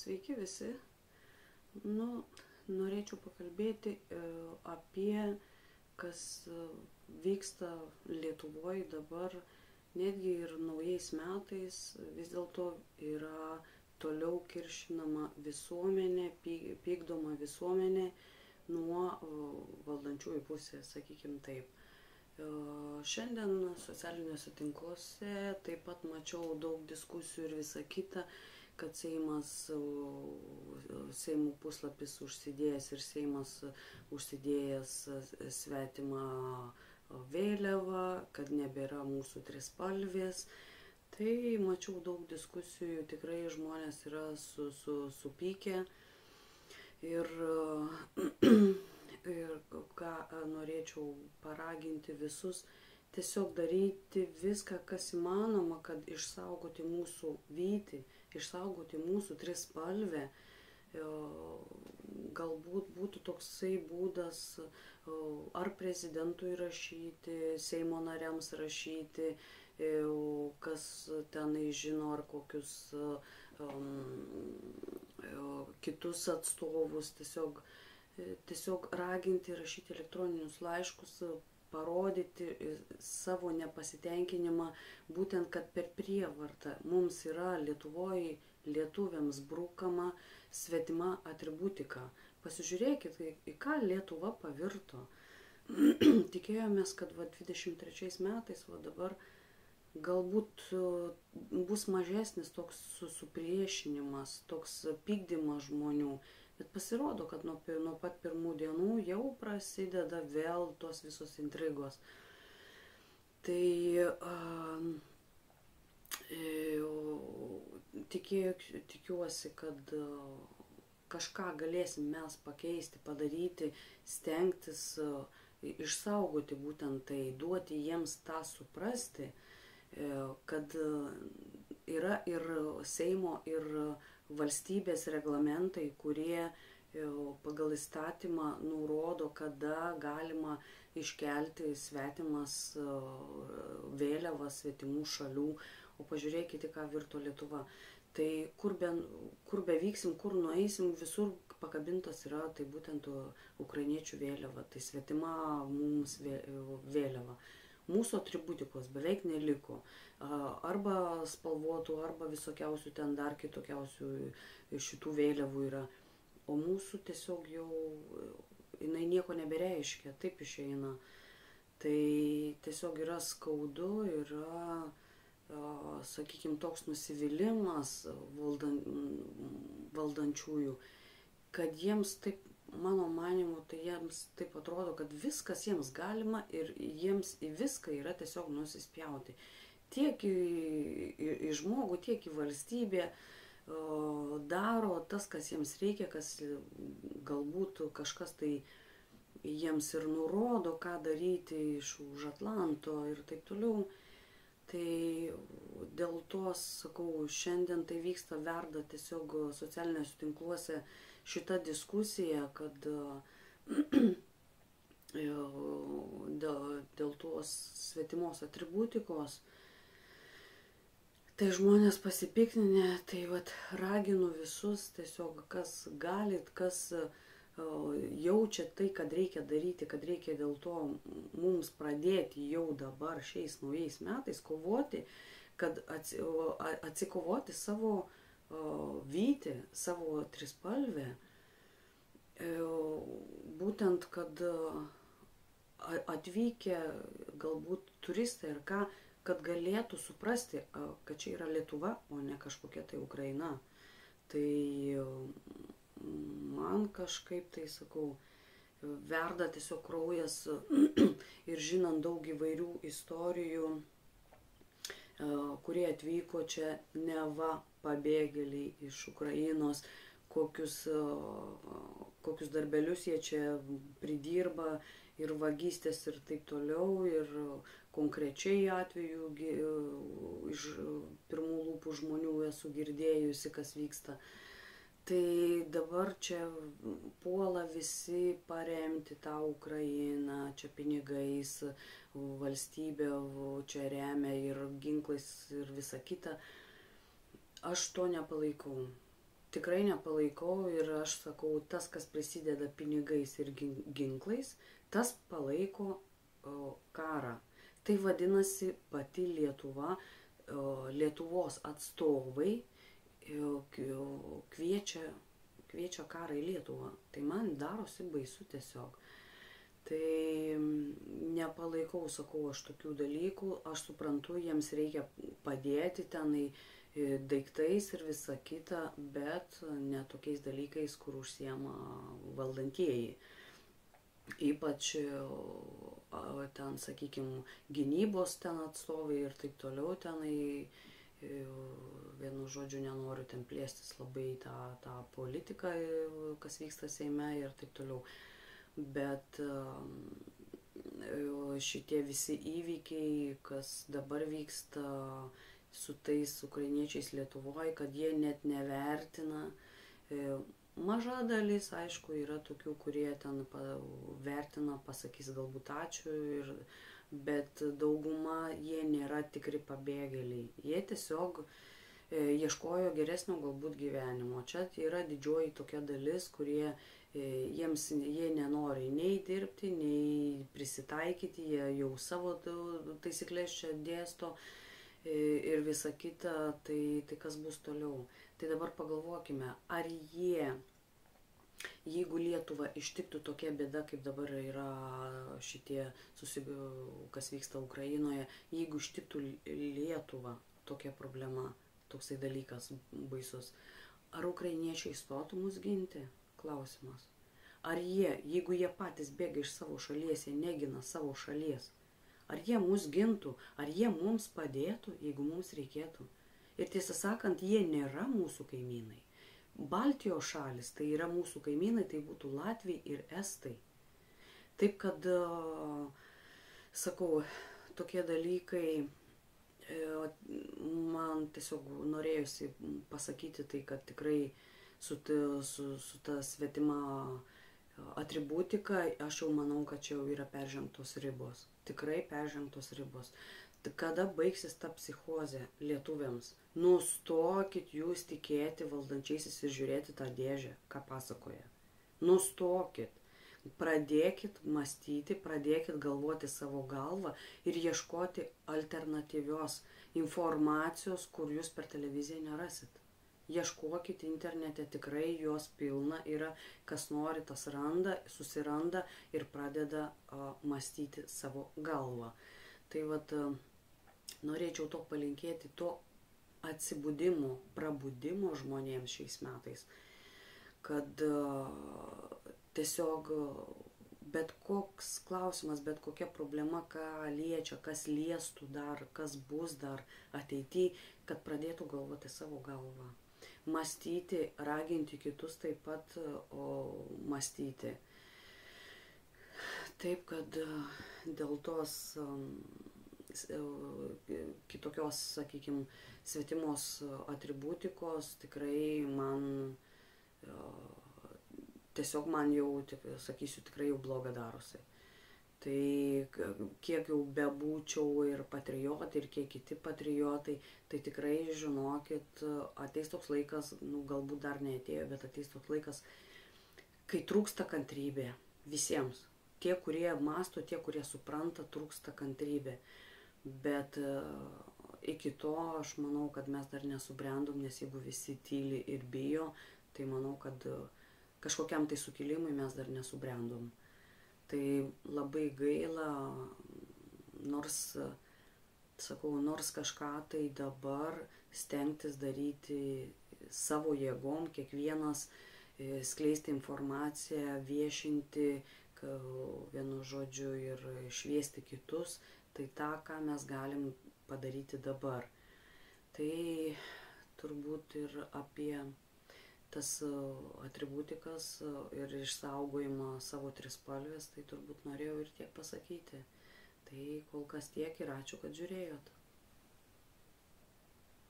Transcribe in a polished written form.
Sveiki visi. Norėčiau pakalbėti apie kas vyksta Lietuvoje dabar, netgi ir naujais metais vis dėlto yra toliau kiršinama visuomenė, pykdoma visuomenė nuo valdančiųjų pusės, sakykime taip. Šiandien socialiniuose tinkluose taip pat mačiau daug diskusijų ir visa kita, kad Seimo puslapis užsidėjęs ir Seimas užsidėjęs svetimą vėliavą, kad nebėra mūsų trispalvės. Tai mačiau daug diskusijų, tikrai žmonės yra supykę. Ir ką norėčiau paraginti visus, tiesiog daryti viską, kas įmanoma, kad išsaugoti mūsų vytį, išsaugoti mūsų trispalvę. Galbūt būtų toksai būdas ar prezidentui rašyti, Seimo nariams rašyti, kas tenai žino, ar kokius kitus atstovus, tiesiog raginti rašyti elektroninius laiškus, parodyti savo nepasitenkinimą, būtent, kad per prievartą mums yra Lietuvoje, lietuviams brukama svetima atributika. Pasižiūrėkit, į ką Lietuva pavirto. Tikėjomės, kad 23 metais, dabar galbūt bus mažesnis toks supriešinimas, toks pykdymas žmonių. Bet pasirodo, kad nuo pat pirmų dienų jau prasideda vėl tos visos intrigos. Tai tikiuosi, kad kažką galėsim mes pakeisti, padaryti, stengtis, išsaugoti būtent tai, duoti jiems tą suprasti, kad yra ir Seimo, ir valstybės reglamentai, kurie pagal įstatymą nurodo, kada galima iškelti svetimas vėliavas svetimų šalių. O pažiūrėkite, ką virto Lietuva. Tai kur bevyksim, kur nueisim, visur pakabintos yra tai būtent ukrainiečių vėliava, tai svetima mums vėliava. Mūsų atributikos beveik neliko, arba spalvotų, arba visokiausių ten dar kitokiausių šitų vėliavų yra. O mūsų tiesiog jau, jinai nieko nebereiškia, taip išeina. Tai tiesiog yra skaudu, yra, sakykime, toks nusivylimas valdančiųjų, kad jiems taip, mano manimu, tai jiems taip atrodo, kad viskas jiems galima ir jiems į viską yra tiesiog nusispjauti. Tiek į žmogų, tiek į valstybę daro tas, kas jiems reikia, kas galbūt kažkas tai jiems ir nurodo, ką daryti už Atlanto ir taip toliau. Tai dėl to, sakau, šiandien tai vyksta, verda tiesiog socialiniuose tinkluose šita diskusija, kad dėl tos svetimos atributikos, tai žmonės pasipiktinę, tai raginu visus tiesiog, kas galit, kas jaučia tai, kad reikia daryti, kad reikia dėl to mums pradėti jau dabar šiais naujais metais kovoti, kad atsikovoti savo vytį, savo trispalvę, būtent, kad atvykę galbūt turistai ir ką, kad galėtų suprasti, kad čia yra Lietuva, o ne kažkokia tai Ukraina. Tai man kažkaip tai, sakau, verda tiesiog kraujas ir žinant daug įvairių istorijų, kurie atvyko čia neva pabėgėliai iš Ukrainos, kokius darbelius jie čia pridirba ir vagystės ir taip toliau, ir konkrečiai atveju iš pirmų lūpų žmonių esu girdėjusi, kas vyksta. Tai dabar čia puola visi paremti tą Ukrainą, čia pinigais, valstybė čia remia ir ginklais ir visa kita. Aš to nepalaikau. tikrai nepalaikau ir aš sakau, tas, kas prisideda pinigais ir ginklais, tas palaiko karą. Tai vadinasi, pati Lietuva, Lietuvos atstovai kviečia karą į Lietuvą. Tai man darosi baisu tiesiog. Tai nepalaikau, sakau, aš tokių dalykų, aš suprantu, jiems reikia padėti tenai daiktais ir visa kita, bet ne tokiais dalykais, kur užsiema valdantieji. Ypač ten, sakykime, gynybos ten atstovai ir taip toliau tenai, vienu žodžiu, nenoriu ten plėstis labai tą politiką, kas vyksta Seime ir taip toliau. Bet šitie visi įvykiai, kas dabar vyksta su tais ukrainiečiais Lietuvoje, kad jie net nevertina. Maža dalis, aišku, yra tokių, kurie ten vertina, pasakys galbūt ačiū, bet dauguma jie nėra tikri pabėgėliai. Jie tiesiog ieškojo geresnio galbūt gyvenimo. Čia yra didžioji tokia dalis, kurie jie nenori nei dirbti, nei prisitaikyti, jie jau savo taisyklės čia dėsto ir visa kita, tai kas bus toliau. Tai dabar pagalvokime, ar jeigu Lietuva ištiktų tokia bėda, kaip dabar yra šitie, kas vyksta Ukrainoje, jeigu ištiktų Lietuvą tokia problema, toksai dalykas baisus, ar ukrainiečiai stotų mus ginti? Klausimas. Ar jeigu jie patys bėga iš savo šalies, jie negina savo šalies, ar jie mus gintų, ar jie mums padėtų, jeigu mums reikėtų? Ir tiesą sakant, jie nėra mūsų kaimynai. Baltijos šalis tai yra mūsų kaimynai, tai būtų Latviai ir Estai. Taip kad, sakau, tokie dalykai, man tiesiog norėjusi pasakyti tai, kad tikrai su ta svetima atributika, aš jau manau, kad čia jau yra peržengtos ribos. Tikrai peržengtos ribos. Kada baigsis ta psichozė lietuviams? Nustokit jūs tikėti valdančiaisiais ir žiūrėti tą dėžę, ką pasakoja. Nustokit. Pradėkit mąstyti, pradėkit galvoti savo galvą ir ieškoti alternatyvios informacijos, kur jūs per televiziją nerasit. Ieškokit internete, tikrai jos pilna yra, kas nori, tas randa, susiranda ir pradeda mąstyti savo galvą. Tai vat, norėčiau to palinkėti, to atsibudimo, prabudimo žmonėms šiais metais, kad tiesiog bet koks klausimas, bet kokia problema, ką liečia, kas liestų dar, kas bus dar ateityje, kad pradėtų galvoti savo galvą. Mąstyti, raginti kitus taip pat mąstyti. Taip, kad dėl tos kitokios, sakykime, svetimos atributikos tikrai man tiesiog man jau, sakysiu, tikrai jau bloga darosi. Tai kiek jau bebūčiau ir patriotai, ir kiek kiti patriotai, tai tikrai žinokit, ateis toks laikas, galbūt dar neatėjo, bet ateis toks laikas, kai trūksta kantrybė visiems. Tie, kurie mąsto, tie, kurie supranta, trūksta kantrybė. Bet iki to aš manau, kad mes dar nesubrendom, nes jeigu visi tyli ir bijo, tai manau, kad kažkokiam tai sukilimui mes dar nesubrendom. Tai labai gaila, nors, sakau, nors kažką tai dabar stengtis daryti savo jėgom, kiekvienas skleisti informaciją, viešinti, vienu žodžiu, ir šviesti kitus, tai tą, ką mes galim padaryti dabar. Tai turbūt ir apie tas atributikas ir išsaugojimą savo trispalvės, tai turbūt norėjau ir tiek pasakyti. Tai kol kas tiek ir ačiū, kad žiūrėjot.